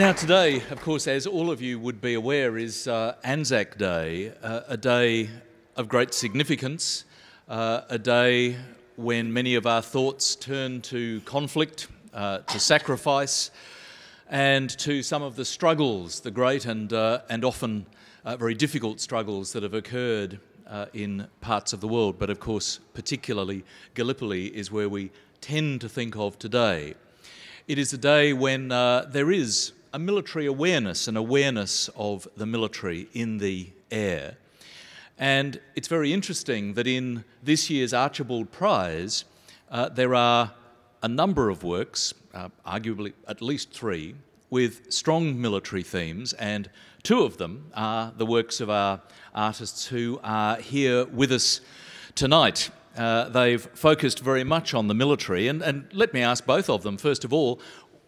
Now today, of course, as all of you would be aware, is Anzac Day, a day of great significance, a day when many of our thoughts turn to conflict, to sacrifice, and to some of the struggles, the great and often very difficult struggles that have occurred in parts of the world. But of course, particularly Gallipoli is where we tend to think of today. It is a day when there is a military awareness, an awareness of the military in the air. And it's very interesting that in this year's Archibald Prize, there are a number of works, arguably at least 3, with strong military themes, and 2 of them are the works of our artists who are here with us tonight. They've focused very much on the military, and let me ask both of them, first of all,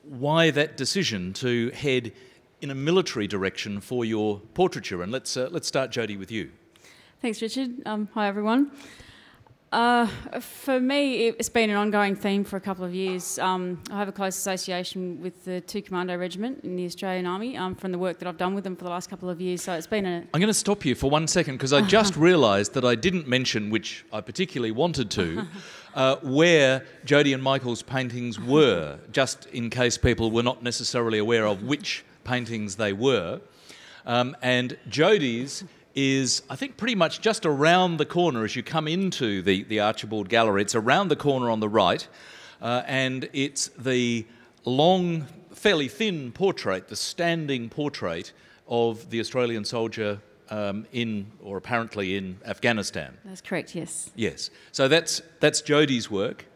why that decision to head in a military direction for your portraiture? And let's start, Jodi, with you. Thanks, Richard. Hi, everyone. For me, it's been an ongoing theme for a couple of years. I have a close association with the 2 Commando Regiment in the Australian Army from the work that I've done with them for the last couple of years. So it's been a... I'm going to stop you for 1 second because I just realised that I didn't mention, which I particularly wanted to, where Jodi and Michael's paintings were, just in case people were not necessarily aware of which paintings they were. And Jodi's is, I think, pretty much just around the corner as you come into the Archibald Gallery. It's around the corner on the right, and it's the long, fairly thin portrait, the standing portrait of the Australian soldier or apparently in Afghanistan. That's correct, yes. Yes. So that's Jodi's work.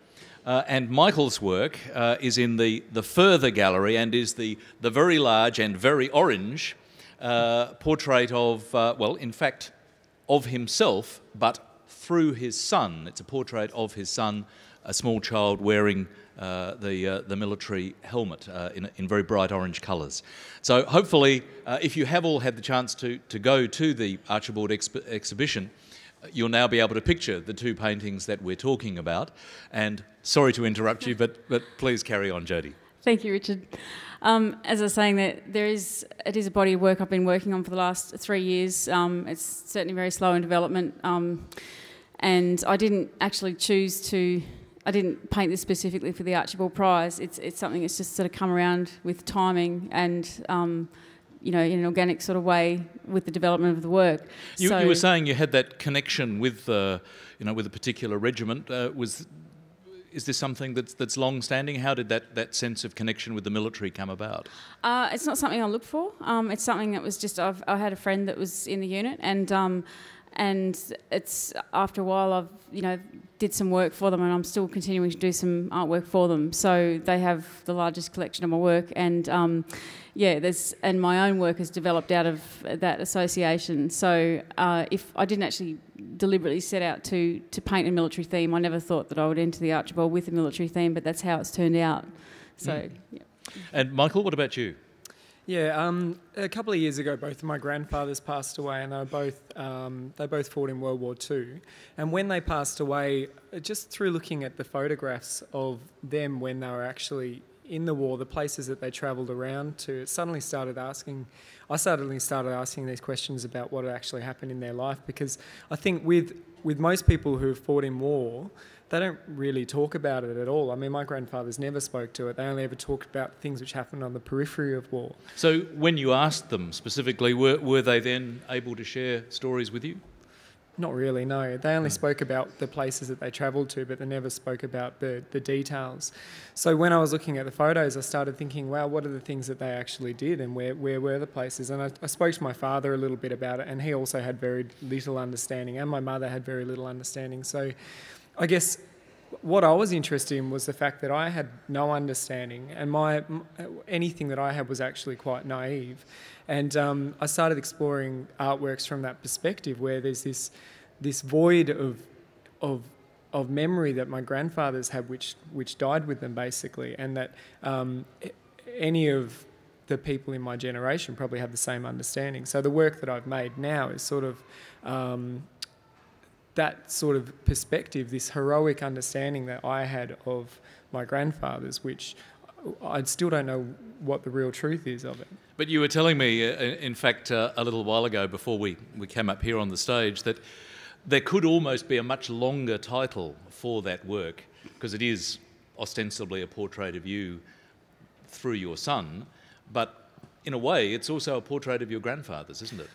And Michael's work is in the further gallery and is the very large and very orange portrait of, well, in fact, of himself, but through his son. It's a portrait of his son, a small child wearing the military helmet in very bright orange colours. So hopefully, if you have all had the chance to go to the Archibald exhibition, you'll now be able to picture the 2 paintings that we're talking about. And sorry to interrupt you, but please carry on, Jodi. Thank you, Richard. As I was saying, that it is a body of work I've been working on for the last 3 years. It's certainly very slow in development, and I didn't actually I didn't paint this specifically for the Archibald Prize. It's something that's just sort of come around with timing and, you know, in an organic sort of way with the development of the work. You were saying you had that connection with, you know, with a particular regiment. Is this something that's long-standing? How did that sense of connection with the military come about? It's not something I looked for. It's something that was just I had a friend that was in the unit, and it's after a while I've did some work for them, and I'm still continuing to do some artwork for them. So they have the largest collection of my work, and and my own work has developed out of that association. So if I didn't actually deliberately set out to paint a military theme, I never thought that I would enter the Archibald with a military theme, but that's how it's turned out. So, yeah. And Michael, what about you? Yeah, a couple of years ago, both of my grandfathers passed away, and they both fought in World War II. And when they passed away, just through looking at the photographs of them when they were actually in the war, the places that they travelled around to, I suddenly started asking these questions about what had actually happened in their life, because I think with most people who have fought in war, they don't really talk about it at all. I mean, my grandfathers never spoke to it. They only ever talked about things which happened on the periphery of war. So when you asked them specifically, were they then able to share stories with you? Not really, no. They only spoke about the places that they travelled to, but they never spoke about the details. So when I was looking at the photos, I started thinking, wow, what are the things that they actually did, and where were the places? And I spoke to my father a little bit about it, and he also had very little understanding, and my mother had very little understanding. So I guess what I was interested in was the fact that I had no understanding, and anything that I had was actually quite naive. And I started exploring artworks from that perspective, where there's this void of memory that my grandfathers had, which died with them basically, and that any of the people in my generation probably have the same understanding. So the work that I've made now is sort of that sort of perspective, this heroic understanding that I had of my grandfathers, which I still don't know what the real truth is of it. But you were telling me, in fact, a little while ago before we came up here on the stage, that there could almost be a much longer title for that work, because it is ostensibly a portrait of you through your son, but in a way it's also a portrait of your grandfathers, isn't it?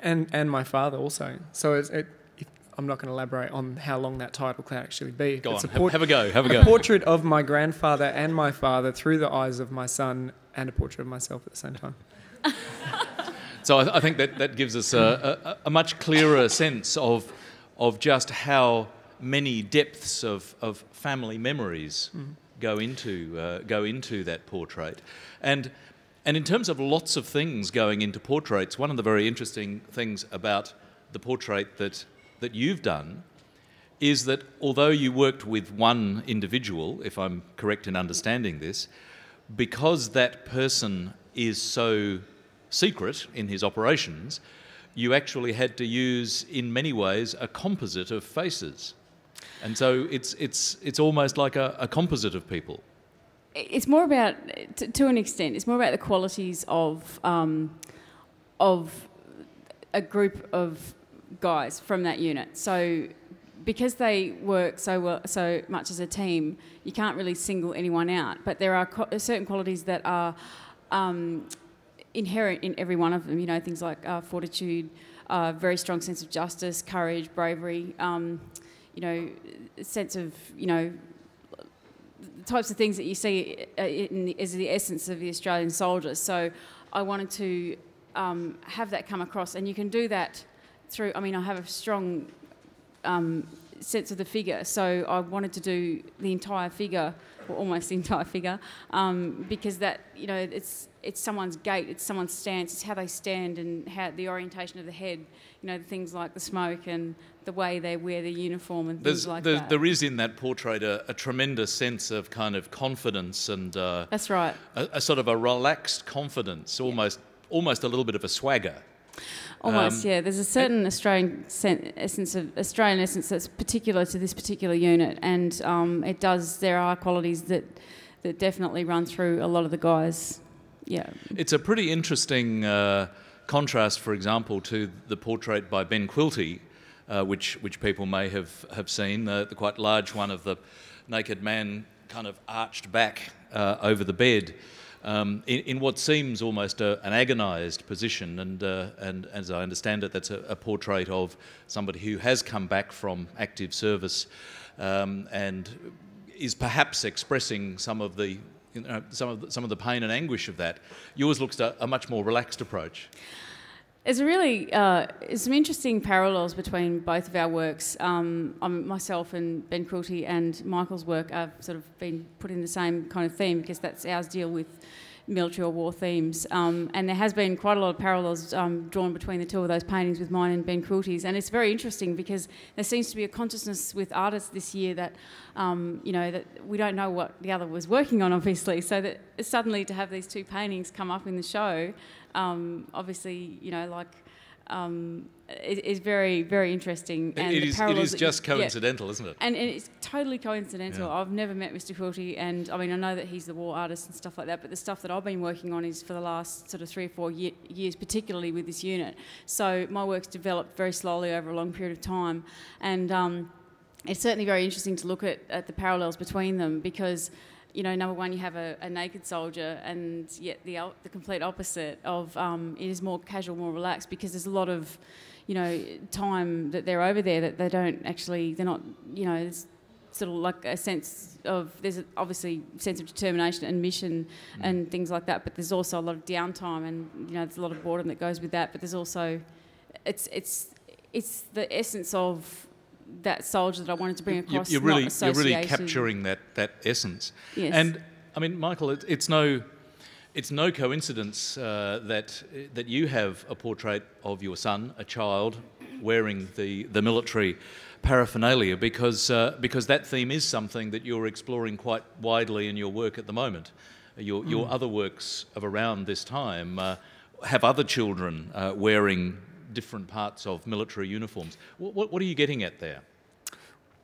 And my father also. So I'm not going to elaborate on how long that title can actually be. Go it's on, have a go. A portrait of my grandfather and my father through the eyes of my son, and a portrait of myself at the same time. So I think that gives us a much clearer sense of just how many depths of family memories go into that portrait. And in terms of lots of things going into portraits, one of the very interesting things about the portrait that you've done is that although you worked with one individual, if I'm correct in understanding this, because that person is so secret in his operations, you actually had to use, in many ways, a composite of faces. And so it's almost like a composite of people. It's more about, to an extent, it's more about the qualities of a group of guys from that unit. So because they work so much as a team, you can't really single anyone out. But there are certain qualities that are inherent in every one of them. You know, things like fortitude, very strong sense of justice, courage, bravery. You know, sense of, you know, the types of things that you see as the essence of the Australian soldier. So I wanted to have that come across, and you can do that through, I mean, I have a strong sense of the figure, so I wanted to do the entire figure, or almost the entire figure, because that, you know, it's someone's gait, it's someone's stance, it's how they stand and how the orientation of the head, you know, things like the smoke and the way they wear the uniform and things like that. There is in that portrait a tremendous sense of kind of confidence and that's right, a sort of a relaxed confidence, almost a little bit of a swagger. Almost, yeah. There's a certain Australian essence that's particular to this particular unit, and there are qualities that definitely run through a lot of the guys. Yeah. It's a pretty interesting contrast, for example, to the portrait by Ben Quilty, which people may have seen, the quite large one of the naked man kind of arched back over the bed. In what seems almost an agonised position, and as I understand it, that's a portrait of somebody who has come back from active service and is perhaps expressing some of the pain and anguish of that. Yours looks a much more relaxed approach. There's some interesting parallels between both of our works. Myself and Ben Quilty and Michael's work have sort of been put in the same kind of theme, because that's ours deal with military or war themes. And there has been quite a lot of parallels drawn between the two of those paintings with mine and Ben Quilty's. And it's very interesting because there seems to be a consciousness with artists this year that, that we don't know what the other was working on, obviously. So that suddenly to have these two paintings come up in the show, obviously, it is very, very interesting. And it is just coincidental, isn't it? And it's totally coincidental. Yeah. I've never met Mr. Quilty, and I mean, I know that he's the war artist and stuff like that, but the stuff that I've been working on is for the last sort of 3 or 4 years, particularly with this unit. So my work's developed very slowly over a long period of time, and it's certainly very interesting to look at the parallels between them, because, you know, number one, you have a naked soldier, and yet the complete opposite of it is more casual, more relaxed, because there's a lot of, time that they're over there that they're not, it's sort of like a sense of, there's obviously a sense of determination and mission and things like that, but there's also a lot of downtime, and, there's a lot of boredom that goes with that, but there's also, it's the essence of that soldier that I wanted to bring across. You're really capturing that essence. Yes. And I mean, Michael, it's no coincidence that you have a portrait of your son, a child, wearing the military paraphernalia, because that theme is something that you're exploring quite widely in your work at the moment. Your other works of around this time have other children wearing different parts of military uniforms. What are you getting at there?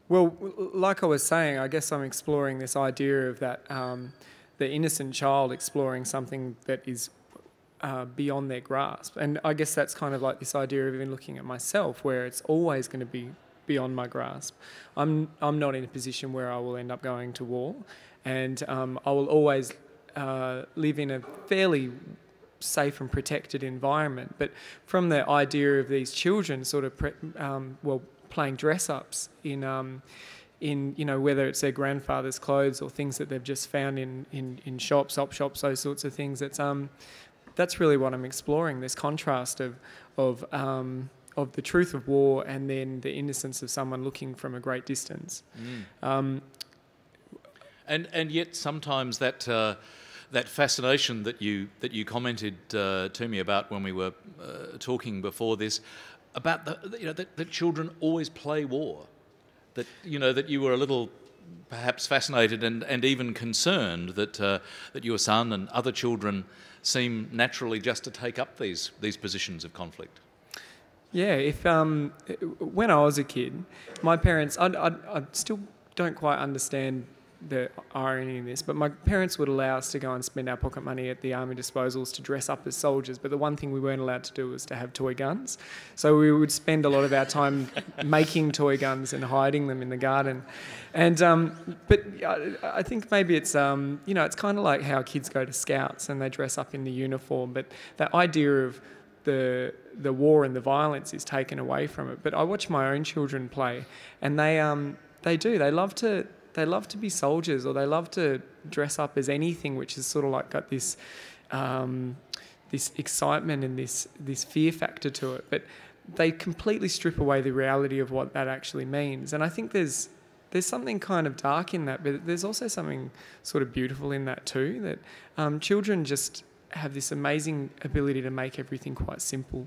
Well, like I was saying, I guess I'm exploring this idea of that the innocent child exploring something that is beyond their grasp. And I guess that's kind of like this idea of even looking at myself, where it's always going to be beyond my grasp. I'm not in a position where I will end up going to war, and I will always live in a fairly safe and protected environment. But from the idea of these children sort of playing dress-ups in whether it's their grandfather's clothes or things that they've just found in shops, op shops, those sorts of things, that's really what I'm exploring, this contrast of the truth of war and then the innocence of someone looking from a great distance. And yet sometimes that fascination that you commented to me about when we were talking before this, about that children always play war, that you were a little perhaps fascinated and even concerned that your son and other children seem naturally just to take up these positions of conflict. Yeah, when I was a kid, my parents, I still don't quite understand the irony in this, but my parents would allow us to go and spend our pocket money at the army disposals to dress up as soldiers, but the one thing we weren't allowed to do was to have toy guns. So we would spend a lot of our time making toy guns and hiding them in the garden. And but I think maybe it's it's kind of like how kids go to scouts and they dress up in the uniform, but that idea of the war and the violence is taken away from it. But I watch my own children play, and they love to be soldiers, or they love to dress up as anything which is sort of like got this this excitement and this fear factor to it. But they completely strip away the reality of what that actually means. And I think there's something kind of dark in that, but there's also something sort of beautiful in that too, that children just have this amazing ability to make everything quite simple.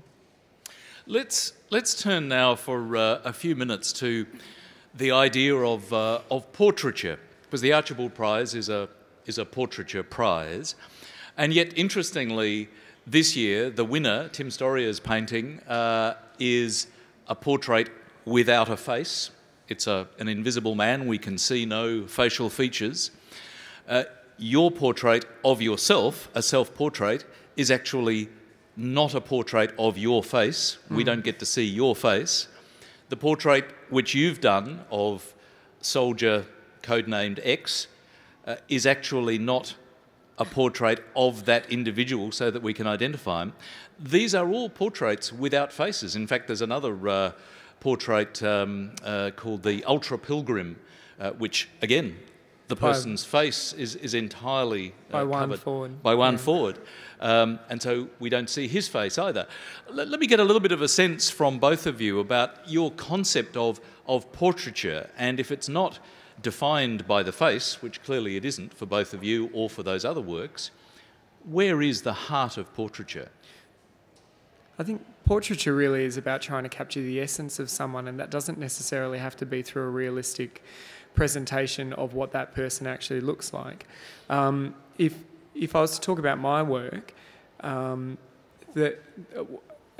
Let's turn now for a few minutes to the idea of portraiture, because the Archibald Prize is a portraiture prize, and yet interestingly, this year the winner, Tim Storier's painting, is a portrait without a face. It's an invisible man. We can see no facial features. Your portrait of yourself, a self-portrait, is actually not a portrait of your face. We don't get to see your face. The portrait which you've done of soldier codenamed X is actually not a portrait of that individual so that we can identify him. These are all portraits without faces. In fact, there's another portrait called the Ultra Pilgrim, which, again, the person's face is entirely by one covered forward. By one forward. And so we don't see his face either. Let me get a little bit of a sense from both of you about your concept of portraiture, and if it's not defined by the face, which clearly it isn't for both of you or for those other works, where is the heart of portraiture? I think portraiture really is about trying to capture the essence of someone, and that doesn't necessarily have to be through a realistic presentation of what that person actually looks like. If I was to talk about my work, as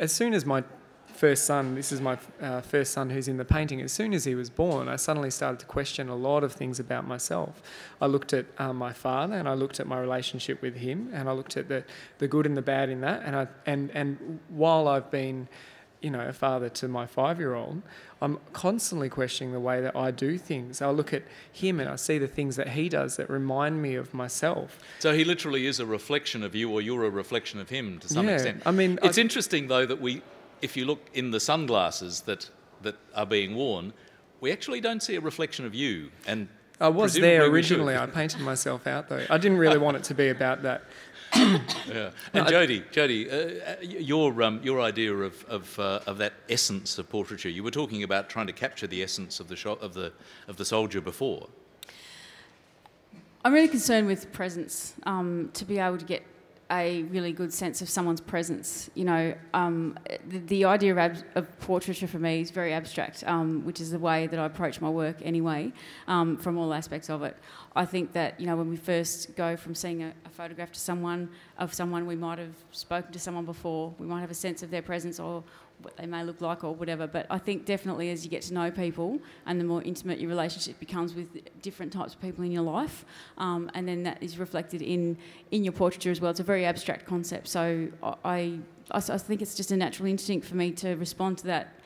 soon as my first son, this is my first son who's in the painting, as soon as he was born, I suddenly started to question a lot of things about myself. I looked at my father, and I looked at my relationship with him, and I looked at the good and the bad in that. And while I've been, a father to my 5-year-old, I'm constantly questioning the way that I do things. I look at him and I see the things that he does that remind me of myself. So he literally is a reflection of you, or you're a reflection of him to some extent. I mean, it's interesting though that if you look in the sunglasses that are being worn, we actually don't see a reflection of you. And I was there originally. I painted myself out though. I didn't really want it to be about that. Yeah. And Jodi, your idea of that essence of portraiture. You were talking about trying to capture the essence of the soldier before. I'm really concerned with presence. To be able to get a really good sense of someone's presence. The idea of portraiture for me is very abstract, which is the way that I approach my work anyway, from all aspects of it. I think that, when we first go from seeing a photograph of someone we might have spoken to someone before, we might have a sense of their presence or what they may look like or whatever. But I think definitely as you get to know people and the more intimate your relationship becomes with different types of people in your life, and then that is reflected in your portraiture as well. It's a very abstract concept, so I think it's just a natural instinct for me to respond to that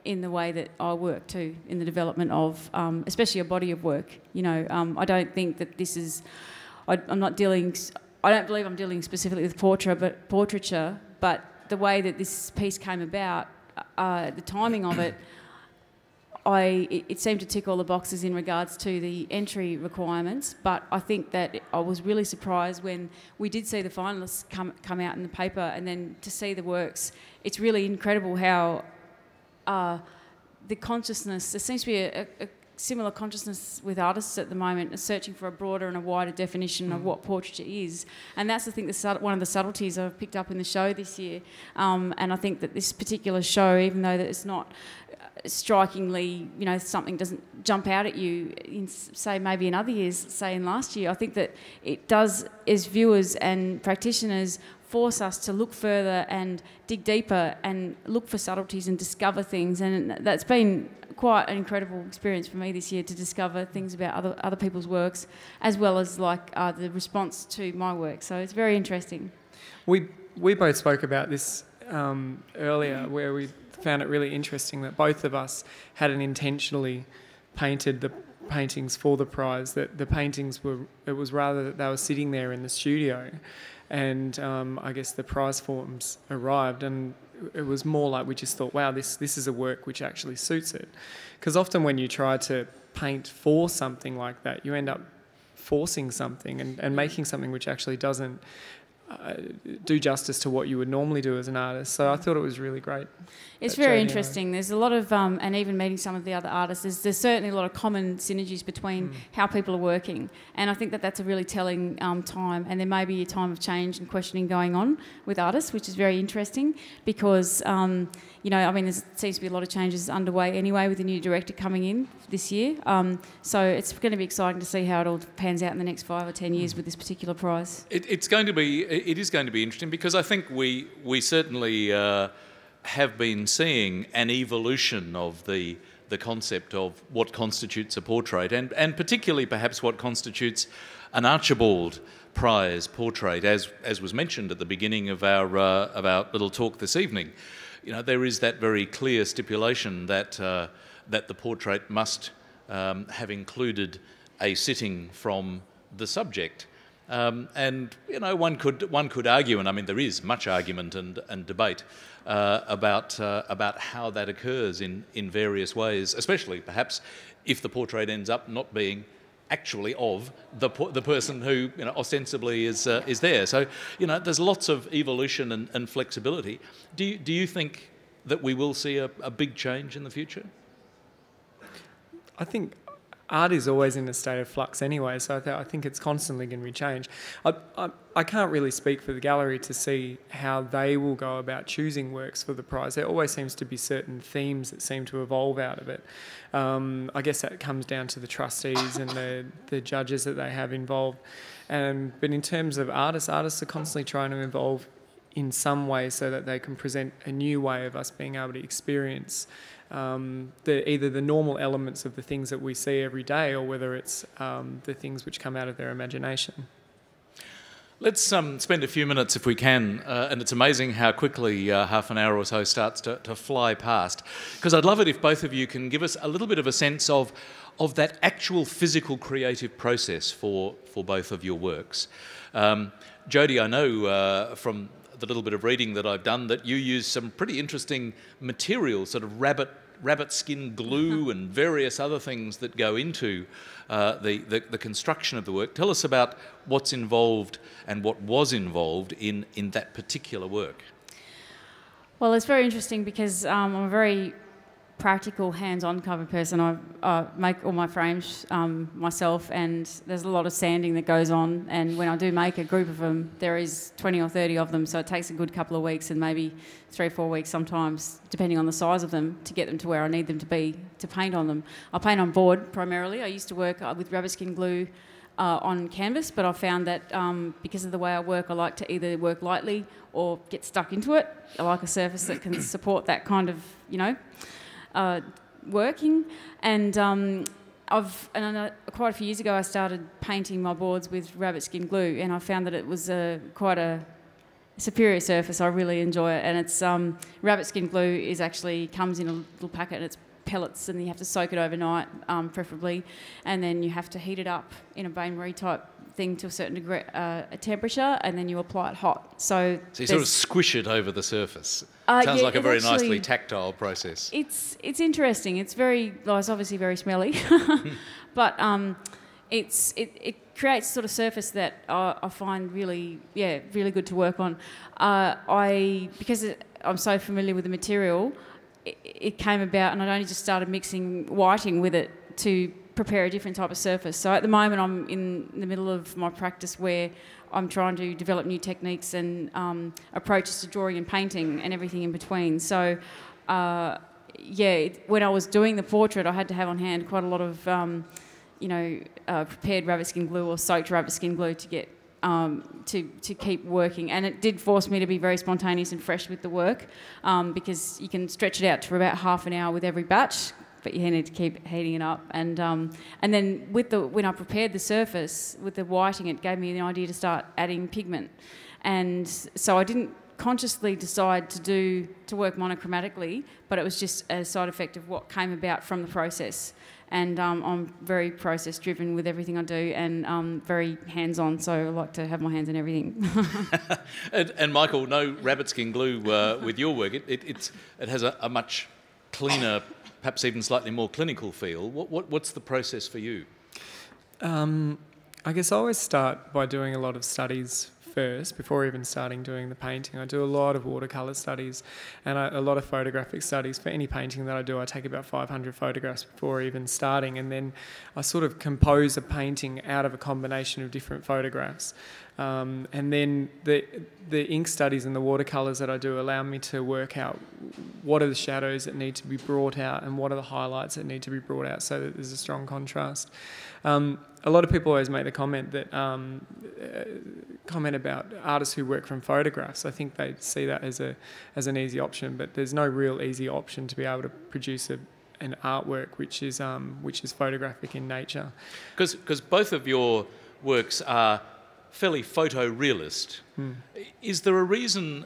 in the way that I work too, in the development of especially a body of work. I don't think that this is... I don't believe I'm dealing specifically with portraiture, but the way that this piece came about, the timing of it, it seemed to tick all the boxes in regards to the entry requirements. But I think that I was really surprised when we did see the finalists come out in the paper, and then to see the works. It's really incredible how the consciousness, there seems to be a similar consciousness with artists at the moment, searching for a broader and a wider definition of what portraiture is. And that's, I think, one of the subtleties I've picked up in the show this year. And I think that this particular show, even though that it's not strikingly, something doesn't jump out at you in, say, maybe in other years, say in last year, I think that it does, as viewers and practitioners, force us to look further and dig deeper and look for subtleties and discover things. And that's been quite an incredible experience for me this year, to discover things about other people's works, as well as the response to my work. So it's very interesting. We both spoke about this earlier, where we found it really interesting that both of us hadn't intentionally painted the paintings for the prize, that the paintings it was rather that they were sitting there in the studio, and I guess the prize forms arrived, and it was more like we just thought, wow, this is a work which actually suits it. Because often when you try to paint for something like that, you end up forcing something and making something which actually doesn't do justice to what you would normally do as an artist. So I thought it was really great. It's very interesting. There's a lot of, and even meeting some of the other artists, there's certainly a lot of common synergies between how people are working. And I think that that's a really telling time. And there may be a time of change and questioning going on with artists, which is very interesting because, there seems to be a lot of changes underway anyway with the new director coming in this year. So it's going to be exciting to see how it all pans out in the next 5 or 10 years with this particular prize. It is going to be interesting because I think we certainly have been seeing an evolution of the concept of what constitutes a portrait, and particularly perhaps what constitutes an Archibald Prize portrait, as was mentioned at the beginning of our little talk this evening. There is that very clear stipulation that the portrait must have included a sitting from the subject. And one could argue, and I mean there is much argument and debate about how that occurs in various ways, especially perhaps if the portrait ends up not being actually of the person who ostensibly is there. So there's lots of evolution and flexibility. Do you think that we will see a big change in the future? I think art is always in a state of flux anyway, so I think it's constantly going to be changed. I can't really speak for the gallery to see how they will go about choosing works for the prize. There always seems to be certain themes that seem to evolve out of it. I guess that comes down to the trustees and the judges that they have involved. But in terms of artists are constantly trying to evolve in some way so that they can present a new way of us being able to experience either the normal elements of the things that we see every day, or whether it's the things which come out of their imagination. Let's spend a few minutes, if we can, and it's amazing how quickly half an hour or so starts to fly past, because I'd love it if both of you can give us a little bit of a sense of that actual physical creative process for both of your works. Jodi, I know from the little bit of reading that I've done that you use some pretty interesting materials, sort of rabbit skin glue and various other things that go into the construction of the work. Tell us about what's involved and what was involved in that particular work. Well, it's very interesting because I'm a very practical, hands-on kind of person. I make all my frames myself, and there's a lot of sanding that goes on, and when I do make a group of them, there is 20 or 30 of them, so it takes a good couple of weeks and maybe 3 or 4 weeks sometimes, depending on the size of them, to get them to where I need them to be to paint on them. I paint on board primarily. I used to work with rabbit skin glue on canvas, but I found that because of the way I work, I like to either work lightly or get stuck into it. I like a surface that can support that kind of, working. And quite a few years ago, I started painting my boards with rabbit skin glue, and I found that it was quite a superior surface. I really enjoy it, and it's rabbit skin glue comes in a little packet, and it's pellets, and you have to soak it overnight, preferably, and then you have to heat it up in a bain-marie type thing to a certain degree, a temperature, and then you apply it hot. So you sort of squish it over the surface. Sounds like a very nicely tactile process. It's interesting. It's it's obviously very smelly, but it creates sort of surface that I find really good to work on. Because I'm so familiar with the material, it came about, and I'd only just started mixing whiting with it to prepare a different type of surface. So at the moment I'm in the middle of my practice where I'm trying to develop new techniques and approaches to drawing and painting and everything in between. So when I was doing the portrait, I had to have on hand quite a lot of prepared rabbit skin glue or soaked rabbit skin glue to get to keep working, and it did force me to be very spontaneous and fresh with the work, because you can stretch it out for about half an hour with every batch, but you need to keep heating it up. And then when I prepared the surface with the whiting, it gave me the idea to start adding pigment, and so I didn't consciously decide to work monochromatically, but it was just a side effect of what came about from the process. And I'm very process-driven with everything I do, and very hands-on, so I like to have my hands in everything. and Michael, no rabbit skin glue with your work. It has a much cleaner, perhaps even slightly more clinical feel. What's the process for you? I guess I always start by doing a lot of studies first before even starting doing the painting. I do a lot of watercolour studies and a lot of photographic studies. For any painting that I do, I take about 500 photographs before even starting, and then I sort of compose a painting out of a combination of different photographs. And then the ink studies and the watercolours that I do allow me to work out what are the shadows that need to be brought out and what are the highlights that need to be brought out so that there's a strong contrast. A lot of people always make the comment that comment about artists who work from photographs. I think they see that as an easy option, but there's no real easy option to be able to produce an artwork which is photographic in nature. Because both of your works are fairly photorealist. Is there a reason,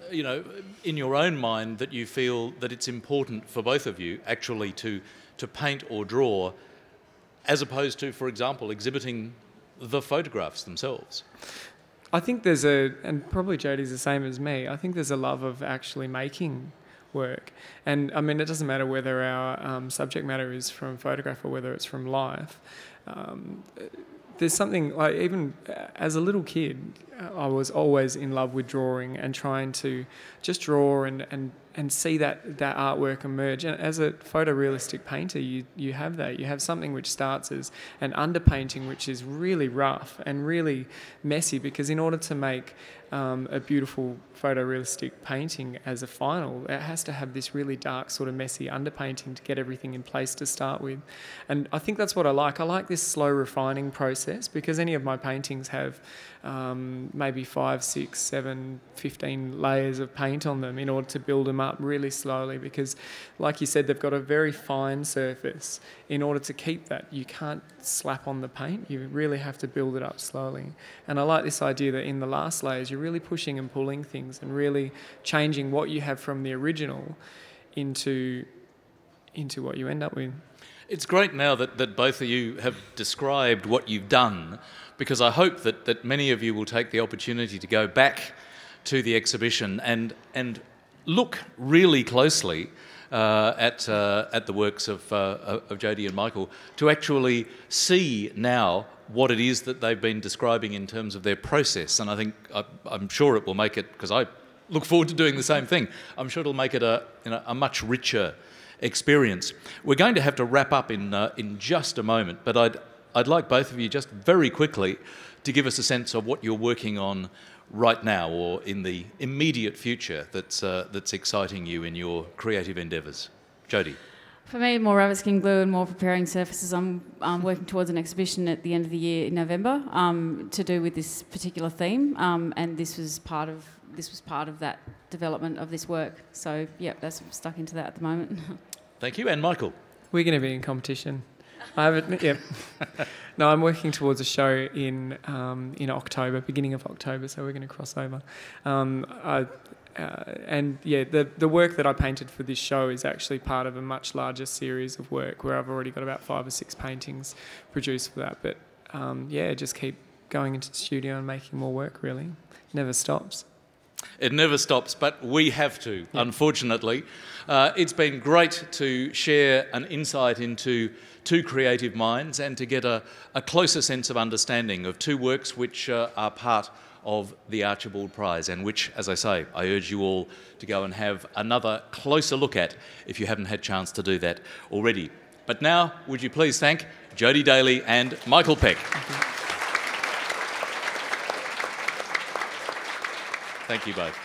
in your own mind, that you feel that it's important for both of you actually to paint or draw, as opposed to, for example, exhibiting the photographs themselves? I think and probably Jodi's the same as me, I think there's a love of actually making work. And I mean, it doesn't matter whether our subject matter is from photograph or whether it's from life. There's something, like, even as a little kid, I was always in love with drawing and trying to just draw and see that artwork emerge. And as a photorealistic painter, you have that. You have something which starts as an underpainting, which is really rough and really messy, because in order to make a beautiful photorealistic painting as a final, it has to have this really dark, sort of messy underpainting to get everything in place to start with. And I think that's what I like. I like this slow refining process, because any of my paintings have maybe 5, 6, 7, 15 layers of paint on them in order to build them up really slowly, because, like you said, they've got a very fine surface. In order to keep that, you can't slap on the paint. You really have to build it up slowly. And I like this idea that in the last layers, you're really pushing and pulling things and really changing what you have from the original into what you end up with. It's great now that both of you have described what you've done, because I hope that many of you will take the opportunity to go back to the exhibition and look really closely at the works of Jodi and Michael, to actually see now what it is that they've been describing in terms of their process. And I think I'm sure it will make it, because I look forward to doing the same thing, I'm sure it'll make it a much richer experience. We're going to have to wrap up in just a moment, but I'd like both of you just very quickly to give us a sense of what you're working on right now, or in the immediate future, that's exciting you in your creative endeavours. Jodi. For me, more rubber skin glue and more preparing surfaces. I'm working towards an exhibition at the end of the year in November to do with this particular theme, and this was part of that development of this work. So, yeah, I'm stuck into that at the moment. Thank you. And Michael? We're going to be in competition. I haven't. Yep. No, I'm working towards a show in October, beginning of October. So we're going to cross over. And yeah, the work that I painted for this show is actually part of a much larger series of work where I've already got about 5 or 6 paintings produced for that. But just keep going into the studio and making more work. Really, never stops. It never stops, but we have to, unfortunately. It's been great to share an insight into 2 creative minds and to get a closer sense of understanding of 2 works which are part of the Archibald Prize, and which, as I say, I urge you all to go and have another closer look at if you haven't had a chance to do that already. But now, would you please thank Jodi Daley and Michael Peck. Thank you both.